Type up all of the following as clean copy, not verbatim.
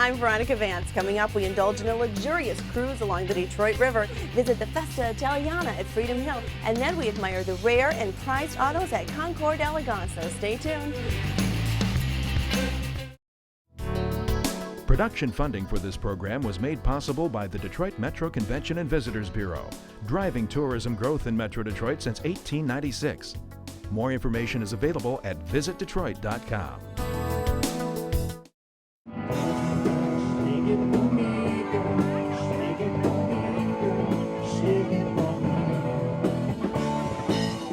I'm Veronica Vance. Coming up, we indulge in a luxurious cruise along the Detroit River, visit the Festa Italiana at Freedom Hill, and then we admire the rare and prized autos at Concours. So stay tuned. Production funding for this program was made possible by the Detroit Metro Convention and Visitors Bureau, driving tourism growth in Metro Detroit since 1896. More information is available at visitdetroit.com.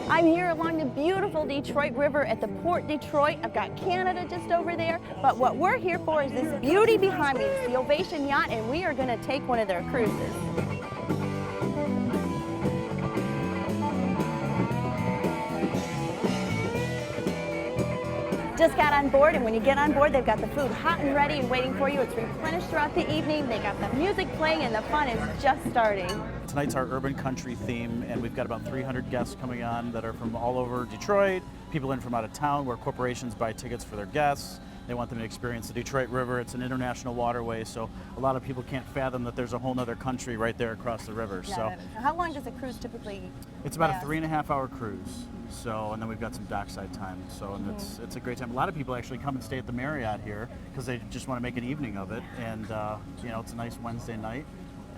I'm here along the beautiful Detroit River at the Port Detroit. I've got Canada just over there, but what we're here for is this beauty behind me. It's the Ovation Yacht, and we are going to take one of their cruises. Just got on board, and when you get on board, they've got the food hot and ready and waiting for you. It's replenished throughout the evening. They got the music playing, and the fun is just starting. Tonight's our urban country theme, and we've got about 300 guests coming on that are from all over Detroit, people in from out of town where corporations buy tickets for their guests. They want them to experience the Detroit River. It's an international waterway, so a lot of people can't fathom that there's a whole other country right there across the river. So, how long does a cruise typically it's about a 3.5-hour cruise. So, and then we've got some dockside time. So, and it's a great time. A lot of people actually come and stay at the Marriott here because they just want to make an evening of it. And you know, it's a nice Wednesday night,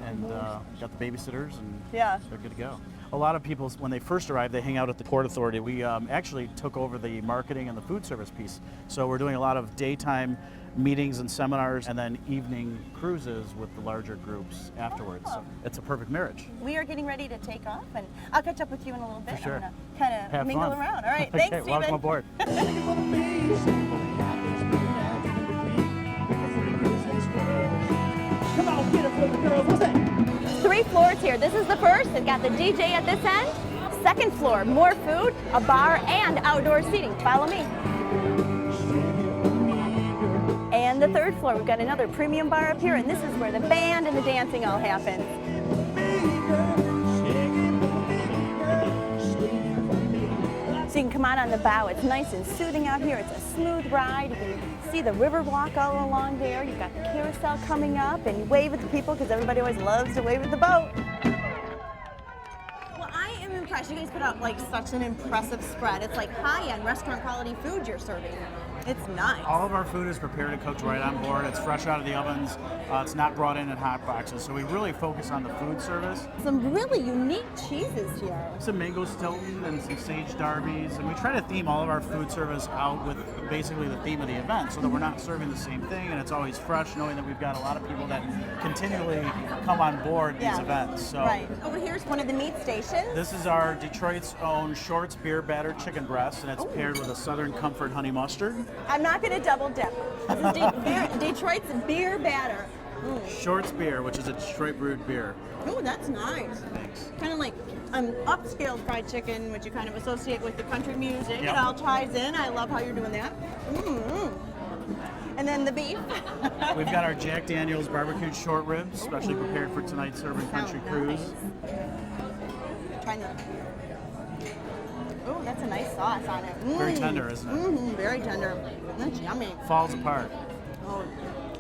and got the babysitters, and they're good to go. A lot of people, when they first arrive, they hang out at the Port Authority. We actually took over the marketing and the food service piece. So we're doing a lot of daytime meetings and seminars, and then evening cruises with the larger groups afterwards. So it's a perfect marriage. We are getting ready to take off, and I'll catch up with you in a little bit. For sure. I'm going to kind of mingle around. All right, okay, thanks, Stephen. welcome aboard. Come on, get up, little girls. What's that? 3 floors here. This is the first. They've got the DJ at this end. Second floor, more food, a bar, and outdoor seating. Follow me. And the third floor, we've got another premium bar up here, and this is where the band and the dancing all happens. So you can come out on the bow. It's nice and soothing out here. It's a smooth ride. You can see the river walk all along there. You've got the carousel coming up, and you wave at the people because everybody always loves to wave at the boat. Well, I am impressed. You guys put out like such an impressive spread. It's like high-end restaurant quality food you're serving. It's nice. All of our food is prepared and cooked right on board. It's fresh out of the ovens. It's not brought in hot boxes. So we really focus on the food service. Some really unique cheeses here. Some mango Stilton and some sage Darby's. And we try to theme all of our food service out with basically the theme of the event so that we're not serving the same thing, and it's always fresh, knowing that we've got a lot of people that continually come on board these events. So right. Over here's one of the meat stations. This is our Detroit's own Shorts beer battered chicken breast, and it's paired with a Southern Comfort honey mustard. I'm not going to double dip. This is Detroit's beer batter. Shorts beer, which is a Detroit brewed beer. Oh, that's nice. Thanks. Kind of like upscale fried chicken, which you kind of associate with the country music. Yep. It all ties in. I love how you're doing that. And then the beef. We've got our Jack Daniel's barbecued short ribs, specially prepared for tonight's urban country cruise. Trying the. Oh, that's a nice sauce on it. Very tender, isn't it? Very tender. That's yummy. Falls apart. Oh,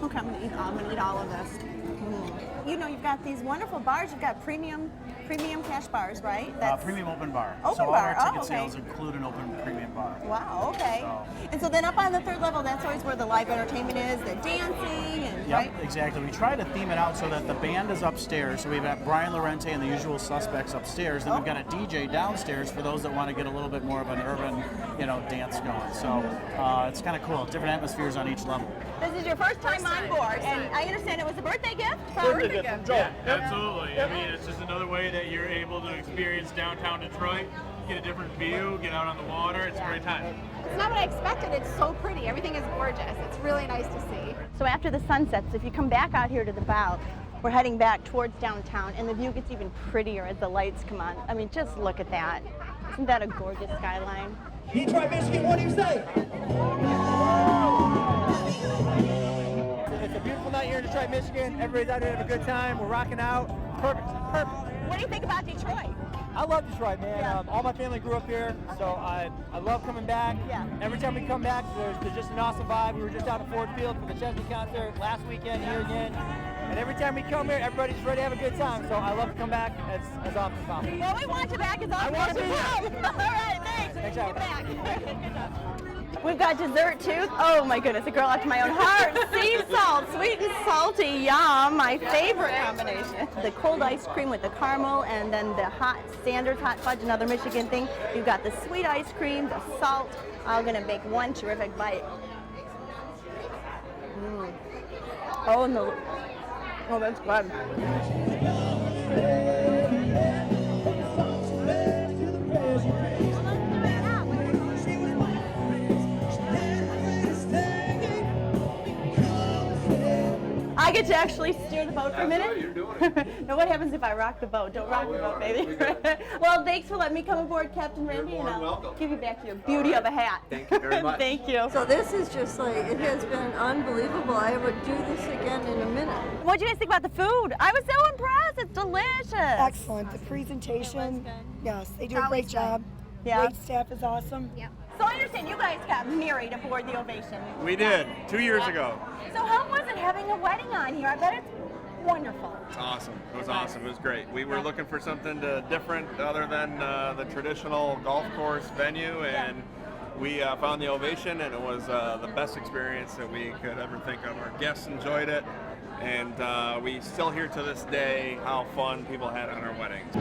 okay, I'm gonna eat all of this. You know, you've got these wonderful bars. You've got premium cash bars, right? Premium open bar. Open so all bar. our ticket sales include an open premium bar. Wow, okay. And so then up on the third level, that's always where the live entertainment is, the dancing, and Yep, exactly. We try to theme it out so that the band is upstairs. So we've got Brian Lorente and the Usual Suspects upstairs. Then we've got a DJ downstairs for those that want to get a little bit more of an urban, dance going. So it's kind of cool. Different atmospheres on each level. This is your first time on board, and I understand it was a birthday gift? Birthday gift. Yeah, absolutely. I mean, it's just another way that you're able to experience downtown Detroit, get a different view, get out on the water. It's a great time. It's not what I expected. It's so pretty. Everything is gorgeous. It's really nice to see. So after the sun sets, if you come back out here to the bow, we're heading back towards downtown, and the view gets even prettier as the lights come on. I mean, just look at that. Isn't that a gorgeous skyline? Detroit, Michigan, what do you say? It's a beautiful night here in Detroit, Michigan. Everybody's out here having a good time. We're rocking out. Perfect. What do you think about Detroit? I love Detroit, man. Yeah. All my family grew up here, so I love coming back. Yeah. Every time we come back, there's just an awesome vibe. We were just out at Ford Field for the Chesney concert last weekend, here again. And every time we come here, everybody's ready to have a good time. So I love to come back as often as possible. Well, we want you back as often I wanna as you be here. come. All right, thanks. Thanks, Get Alex. back. Good job. We've got dessert too. Oh my goodness, a girl after my own heart. Sea salt, sweet and salty, yum. My favorite combination. The cold ice cream with the caramel, and then the hot Sanders hot fudge, another Michigan thing. You've got the sweet ice cream, the salt. I'm gonna make one terrific bite. Oh, and the oh, that's good. I get to actually steer the boat for a minute. That's what you're doing. Now, what happens if I rock the boat? Don't rock the boat, baby. Well, thanks for letting me come aboard, Captain Randy, more and than I'll welcome. give you back your beauty of a hat. Thank you very much. Thank you. So this is just like, it has been unbelievable. I would do this again in a minute. What do you guys think about the food? I was so impressed. It's delicious. Excellent. The presentation, yes, they do a great job. Yeah. Wait staff is awesome. Yep. So I understand you guys got married aboard the Ovation. We did 2 years ago. So how was it having a wedding on here? I bet it's wonderful. It's awesome. It was awesome. It was great. We were looking for something different other than the traditional golf course venue, and we found the Ovation, and it was the best experience that we could ever think of. Our guests enjoyed it, and we still hear to this day how fun people had on our weddings.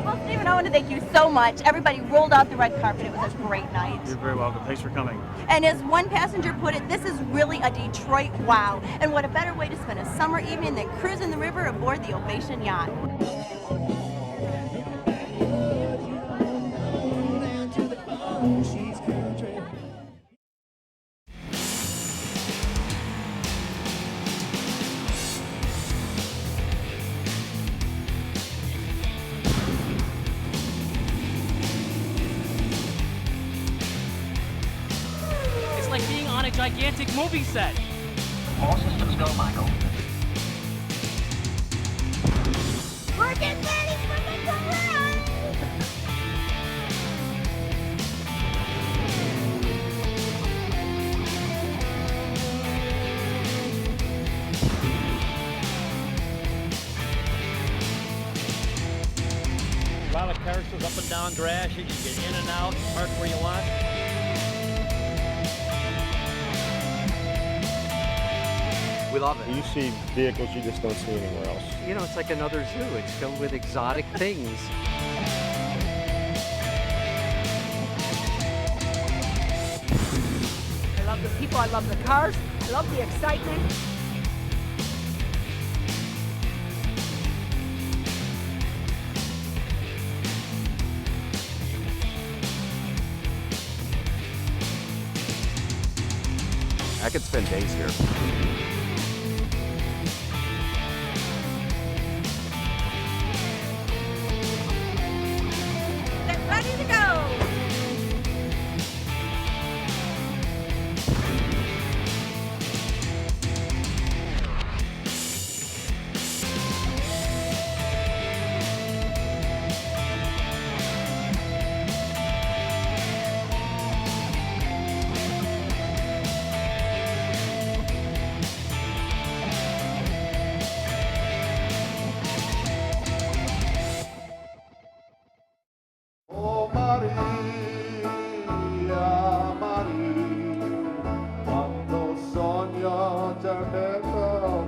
Well, Stephen, I want to thank you so much. Everybody rolled out the red carpet. It was a great night. You're very welcome. Thanks for coming. And as one passenger put it, this is really a Detroit wow. And what a better way to spend a summer evening than cruising the river aboard the Ovation yacht. It's like being on a gigantic movie set. All systems go, Michael. We're getting ready for the parade! A lot of carousels up and down Gratiot. You get in and out, park where you want. We love it. You see vehicles you just don't see anywhere else. You know, it's like another zoo. It's filled with exotic things. I love the people, I love the cars, I love the excitement. I could spend days here. They're ready to go. Oh Maria, Maria, quando sogno già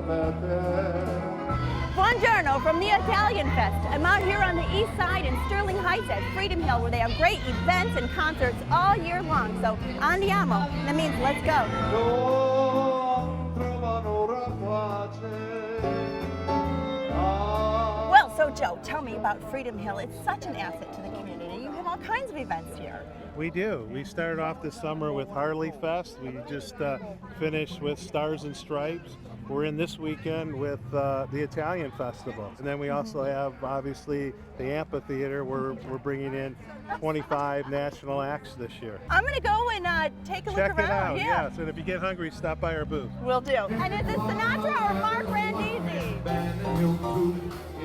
per te. Buongiorno from the Italian Fest. I'm out here on the east side in Sterling Heights at Freedom Hill, where they have great events and concerts all year long. So andiamo. That means let's go. Non trovano ora pace. Well, so Joe, tell me about Freedom Hill. It's such an asset to the community. You have all kinds of events here. We do. We started off this summer with Harley Fest. We just finished with Stars and Stripes. We're in this weekend with the Italian festival. And then we also have, obviously, the amphitheater. We're bringing in 25 national acts this year. I'm going to go and take a look around. Check it out, Yeah. yes. And if you get hungry, stop by our booth. Will do. And is it Sinatra or Mark Randisi?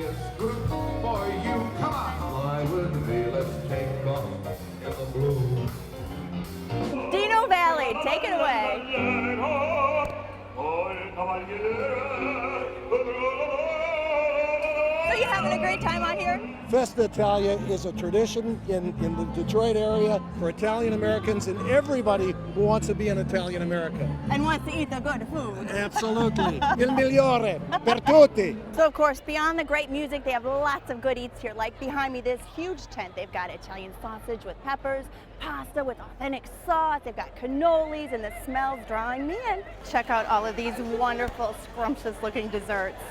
Is good for you. Come on. Fly with me, let's take off in the blue. Dino Valley, take it away. So you having a great time out here? Festa Italiana is a tradition in the Detroit area for Italian Americans and everybody who wants to be an Italian American. And wants to eat the good food. Absolutely. Il migliore per tutti. So of course, beyond the great music, they have lots of good eats here. Like behind me, this huge tent. They've got Italian sausage with peppers, pasta with authentic sauce. They've got cannolis, and the smell's drawing me in. Check out all of these wonderful, scrumptious looking desserts.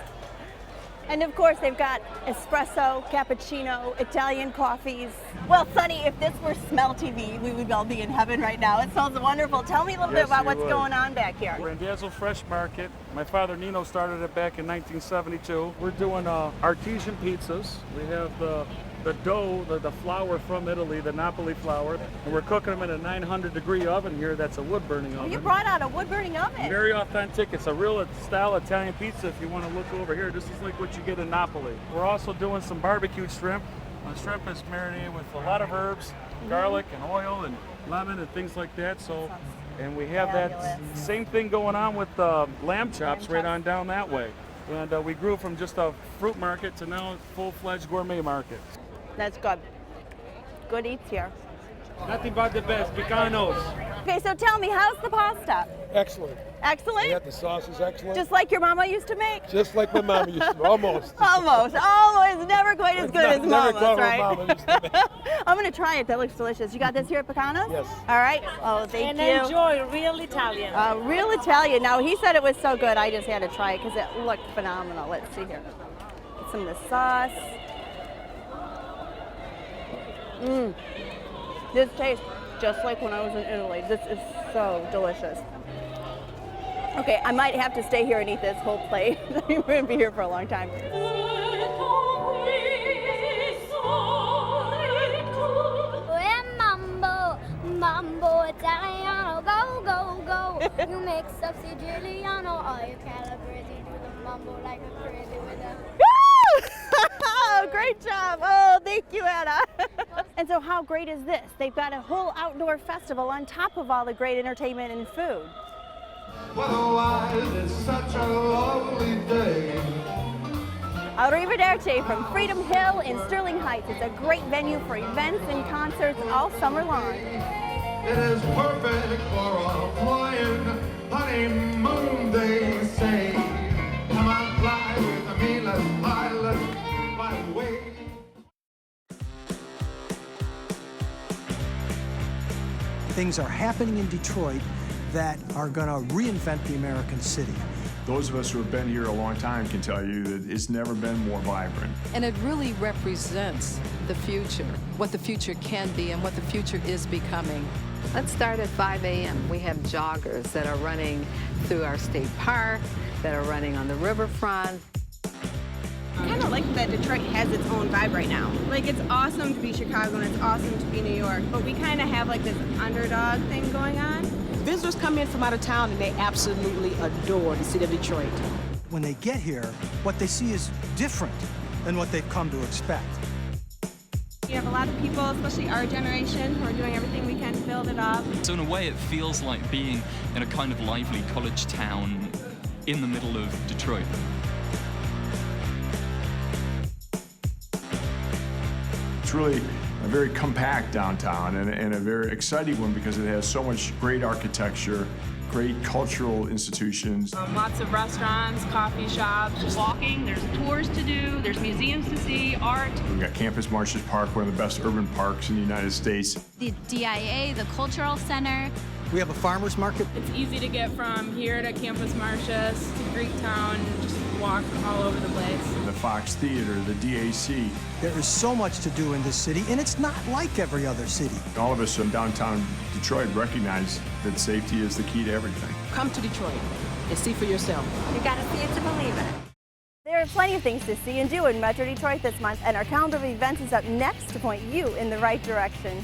And of course, they've got espresso, cappuccino, Italian coffees. Well, Sonny, if this were Smell TV, we would all be in heaven right now. It smells wonderful. Tell me a little bit about what's going on back here. Randazzo Fresh Market. My father Nino started it back in 1972. We're doing artesian pizzas. We have the dough, the flour from Italy, the Napoli flour, and we're cooking them in a 900-degree oven here. That's a wood-burning oven. You brought out a wood-burning oven. Very authentic. It's a real style Italian pizza. If you want to look over here, this is like what you get in Napoli. We're also doing some barbecued shrimp. The shrimp is marinated with a lot of herbs, garlic and oil and lemon and things like that. So, and we have that same thing going on with lamb chops right on down that way. And we grew from just a fruit market to now a full-fledged gourmet market. That's good. Good eats here. Nothing but the best, Picanos. Okay, so tell me, how's the pasta? Excellent. Excellent? Yeah, the sauce is excellent. Just like your mama used to make? Just like my mama used to, almost. Almost. Never quite as good as mama's, right? Mama used to make. I'm going to try it. That looks delicious. You got this here at Picano's? Yes. All right. Oh, thank you. And enjoy real Italian. Real Italian. Now, he said it was so good, I just had to try it because it looked phenomenal. Let's see here. Get some of the sauce. This tastes just like when I was in Italy. This is so delicious. Okay, I might have to stay here and eat this whole plate. We're going to be here for a long time. Mambo Italiano, go, go, go. You mix up Siciliano, all your calabrese, do the mambo like a crazy with a... Great job. Oh, thank you, Anna. And so how great is this? They've got a whole outdoor festival on top of all the great entertainment and food. Otherwise, it's such a lovely day. Arrivederci from Freedom Hill in Sterling Heights. It's a great venue for events and concerts all summer long. It is perfect for a flying honeymoon, they say. Come on, fly with me, let's fly away. Things are happening in Detroit that are going to reinvent the American city. Those of us who have been here a long time can tell you that it's never been more vibrant. And it really represents the future, what the future can be and what the future is becoming. Let's start at 5 a.m. We have joggers that are running through our state park, that are running on the riverfront. I kind of like that Detroit has its own vibe right now. Like, it's awesome to be Chicago and it's awesome to be New York, but we kind of have like this underdog thing going on. Visitors come in from out of town and they absolutely adore the city of Detroit. When they get here, what they see is different than what they've come to expect. You have a lot of people, especially our generation, who are doing everything we can to build it up. So in a way, it feels like being in a kind of lively college town in the middle of Detroit. It's really a very compact downtown and a very exciting one because it has so much great architecture, great cultural institutions. Lots of restaurants, coffee shops. Just walking, there's tours to do, there's museums to see, art. We've got Campus Martius Park, one of the best urban parks in the United States. The DIA, the Cultural Center. We have a farmer's market. It's easy to get from here to Campus Martius to Greektown, just walk all over the place. The Fox Theater, the DAC. There is so much to do in this city, and it's not like every other city. All of us in downtown Detroit recognize that safety is the key to everything. Come to Detroit. and see for yourself. You gotta see it to believe it. There are plenty of things to see and do in Metro Detroit this month, and our calendar of events is up next to point you in the right direction.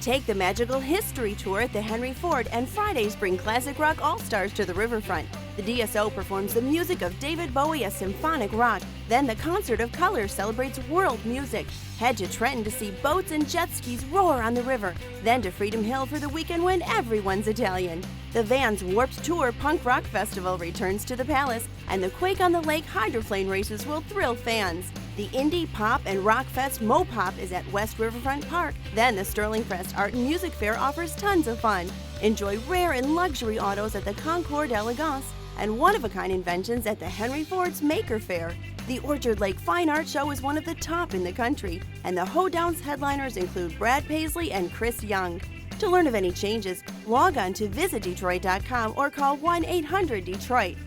Take the magical history tour at the Henry Ford, and Fridays bring classic rock all-stars to the riverfront. The DSO performs the music of David Bowie as symphonic rock. Then the Concert of Colors celebrates world music. Head to Trenton to see boats and jet skis roar on the river. Then to Freedom Hill for the weekend when everyone's Italian. The Vans Warped Tour Punk Rock Festival returns to the Palace, and the Quake on the Lake hydroplane races will thrill fans. The Indie Pop and Rock Fest Mopop is at West Riverfront Park. Then the Sterling Fest Art and Music Fair offers tons of fun. Enjoy rare and luxury autos at the Concours d'Elegance and one-of-a-kind inventions at the Henry Ford's Maker Fair. The Orchard Lake Fine Art Show is one of the top in the country, and the Hoedowns headliners include Brad Paisley and Chris Young. To learn of any changes, log on to visitdetroit.com or call 1-800-DETROIT.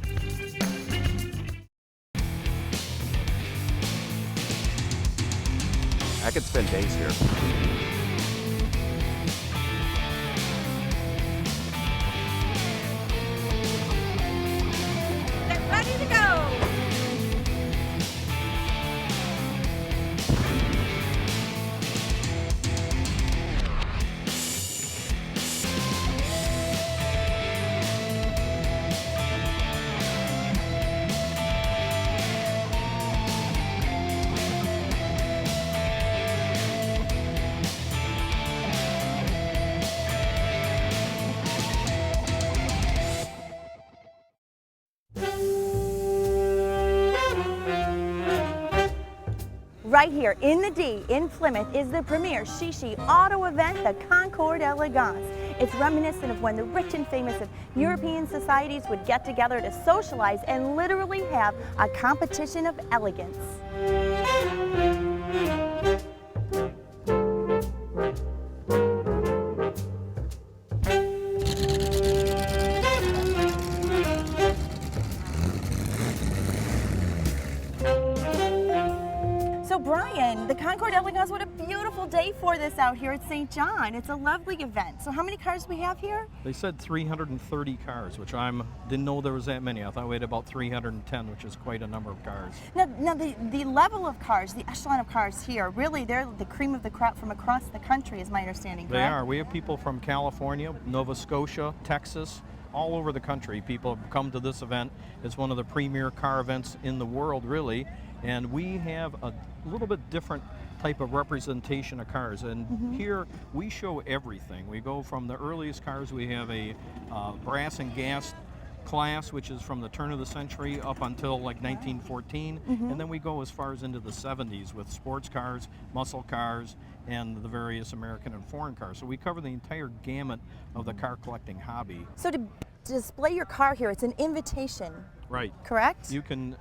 I could spend days here. Get ready to go! Right here in the D in Plymouth is the premier Shishi auto event, the Concours d'Elegance. It's reminiscent of when the rich and famous of European societies would get together to socialize and literally have a competition of elegance. So Brian, the Concours d'Elegance, what a beautiful day for this out here at St. John. It's a lovely event. So how many cars do we have here? They said 330 cars, which didn't know there was that many. I thought we had about 310, which is quite a number of cars. Now the level of cars, the echelon of cars here, really they're the cream of the crop from across the country is my understanding, correct? They are. We have people from California, Nova Scotia, Texas, all over the country. People have come to this event. It's one of the premier car events in the world, really. And we have a little bit different type of representation of cars. And here we show everything. We go from the earliest cars. We have a brass and gas class, which is from the turn of the century up until like 1914. And then we go as far as into the 70s with sports cars, muscle cars, and the various American and foreign cars. So we cover the entire gamut of the car collecting hobby. So to display your car here, it's an invitation. Right. Correct? You can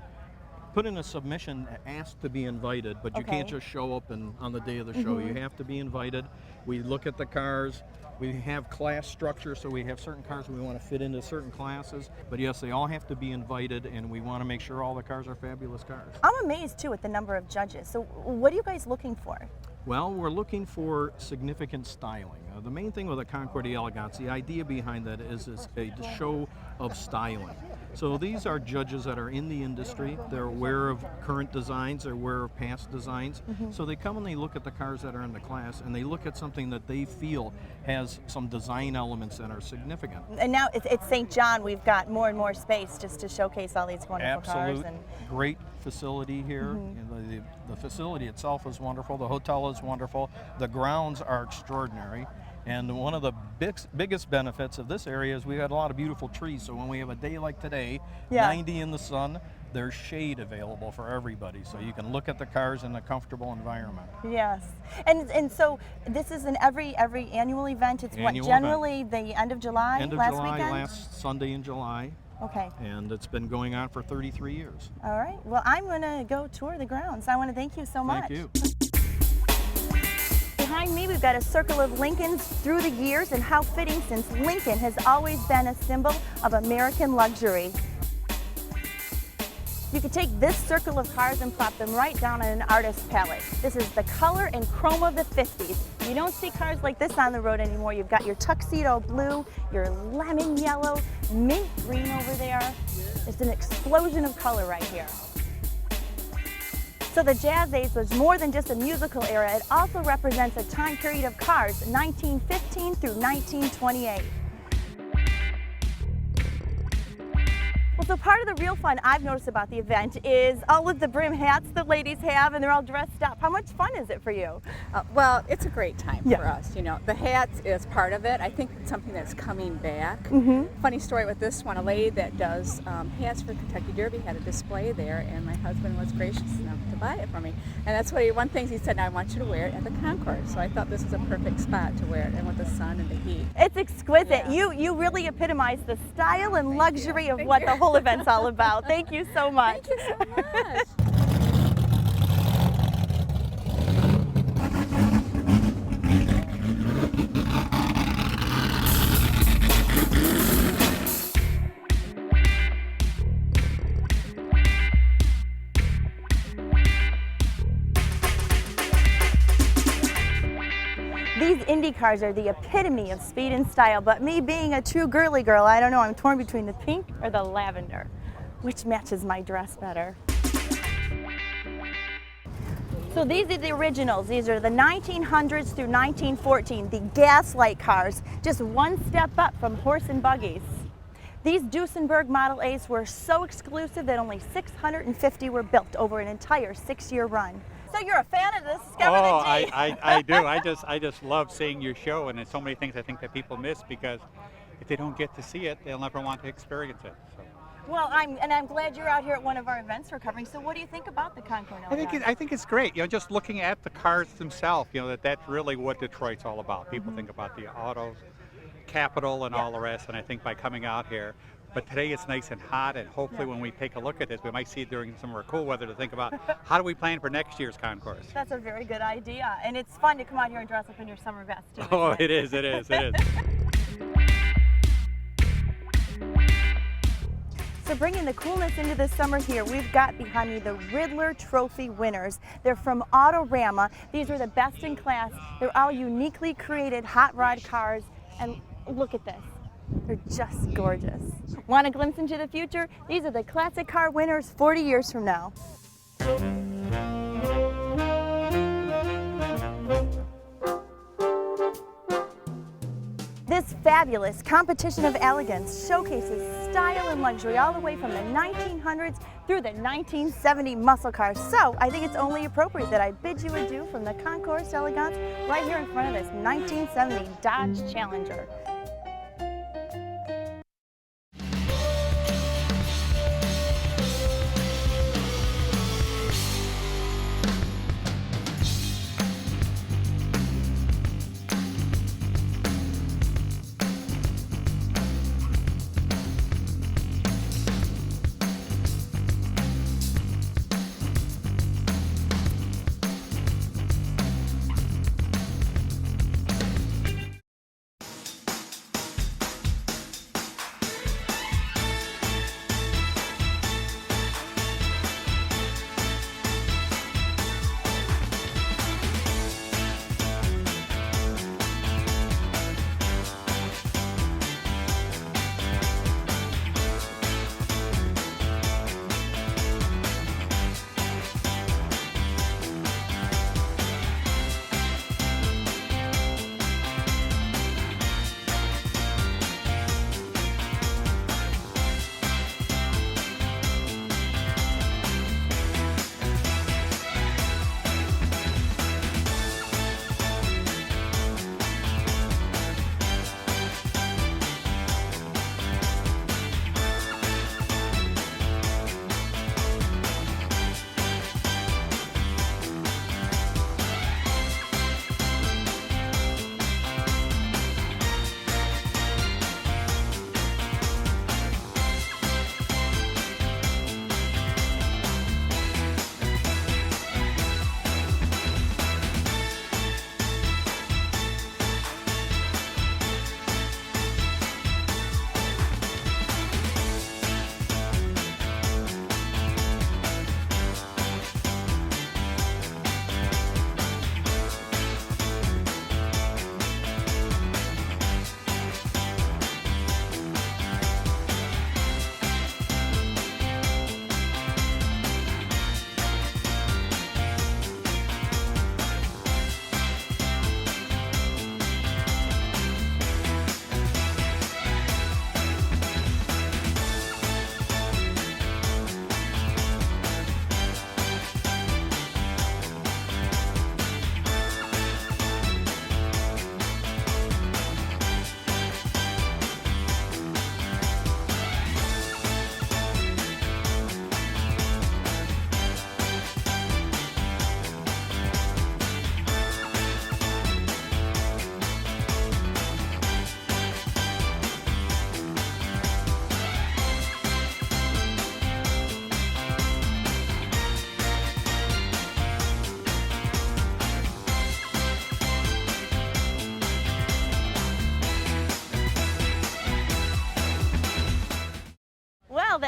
put in a submission, ask to be invited, but you can't just show up on the day of the show. You have to be invited. We look at the cars. We have class structure, so we have certain cars we want to fit into certain classes. But yes, they all have to be invited, and we want to make sure all the cars are fabulous cars. I'm amazed too at the number of judges. So what are you guys looking for? Well, we're looking for significant styling. The main thing with a Concours d'Elegance, the idea behind that is a show of styling. So these are judges that are in the industry. They're aware of current designs, they're aware of past designs. So they come and they look at the cars that are in the class, and they look at something that they feel has some design elements that are significant. And now it's St. John. We've got more and more space just to showcase all these wonderful cars. And great facility here. And the facility itself is wonderful. The hotel is wonderful. The grounds are extraordinary. And one of the biggest benefits of this area is we had a lot of beautiful trees. So when we have a day like today, 90 in the sun, there's shade available for everybody. So you can look at the cars in a comfortable environment. Yes. And so this is an every annual event. It's Annual generally the end of July, End of last July, weekend? last Sunday in July. Okay. And it's been going on for 33 years. All right. Well, I'm going to go tour the grounds. I want to thank you so much. Thank you. Behind me, we've got a circle of Lincolns through the years, and how fitting since Lincoln has always been a symbol of American luxury. You could take this circle of cars and plop them right down on an artist's palette. This is the color and chrome of the 50s. You don't see cars like this on the road anymore. You've got your tuxedo blue, your lemon yellow, mint green over there. There's an explosion of color right here. So the Jazz Age was more than just a musical era. It also represents a time period of cars, 1915 through 1928. Well, so part of the real fun I've noticed about the event is all of the brim hats the ladies have, and they're all dressed up. How much fun is it for you? Well, it's a great time for us. You know, the hats is part of it. I think it's something that's coming back. Funny story with this one, a lady that does hats for Kentucky Derby had a display there, and my husband was gracious enough to buy it for me. And that's what one thing he said, I want you to wear it at the Concours. So I thought this was a perfect spot to wear it, and with the sun and the heat. It's exquisite. Yeah. You really epitomize the style and luxury of what the whole event's all about. Thank you so much. Thank you so much. These Indy cars are the epitome of speed and style, but me being a true girly girl, I don't know, I'm torn between the pink or the lavender. Which matches my dress better? So these are the originals. These are the 1900s through 1914, the gaslight cars, just one step up from horse and buggies. These Duesenberg Model A's were so exclusive that only 650 were built over an entire 6-year run. So you're a fan of this Discover the Jeep. I do. I just love seeing your show, and there's so many things I think that people miss because if they don't get to see it, they'll never want to experience it. So. Well, I'm glad you're out here at one of our events we're covering. So what do you think about the Concours? I think it's great. You know, just looking at the cars themselves, you know, that's really what Detroit's all about. People think about the autos, capital, and all the rest, and I think by coming out here. But today it's nice and hot, and hopefully when we take a look at this, we might see it during some of our cool weather to think about how do we plan for next year's Concours. That's a very good idea, and it's fun to come out here and dress up in your summer vest too. Oh, it is. So bringing the coolness into the summer here, we've got behind me the Riddler Trophy winners. They're from Autorama. These are the best in class. They're all uniquely created hot rod cars, and look at this. They're just gorgeous. Want a glimpse into the future? These are the classic car winners 40 years from now. This fabulous competition of elegance showcases style and luxury all the way from the 1900s through the 1970 muscle cars. So I think it's only appropriate that I bid you adieu from the Concours d'Elegance right here in front of this 1970 Dodge Challenger.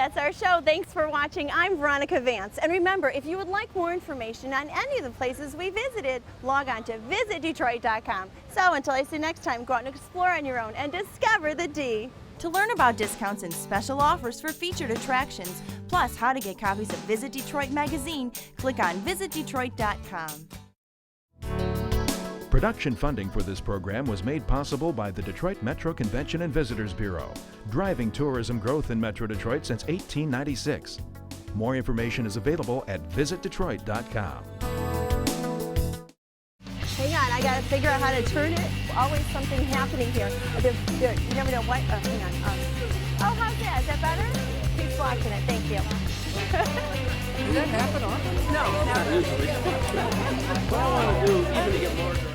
that's our show. Thanks for watching. I'm Veronica Vance. And remember, if you would like more information on any of the places we visited, log on to visitdetroit.com. So until I see you next time, go out and explore on your own and discover the D. To learn about discounts and special offers for featured attractions, plus how to get copies of Visit Detroit magazine, click on visitdetroit.com. Production funding for this program was made possible by the Detroit Metro Convention and Visitors Bureau, driving tourism growth in Metro Detroit since 1896. More information is available at visitdetroit.com. Hang on, I gotta figure out how to turn it. Always something happening here. You never know what. Hang on. Oh, how's that? Is that better? Keep watching it. Thank you. Does that happen often? No, never. What I want to do, even to get more.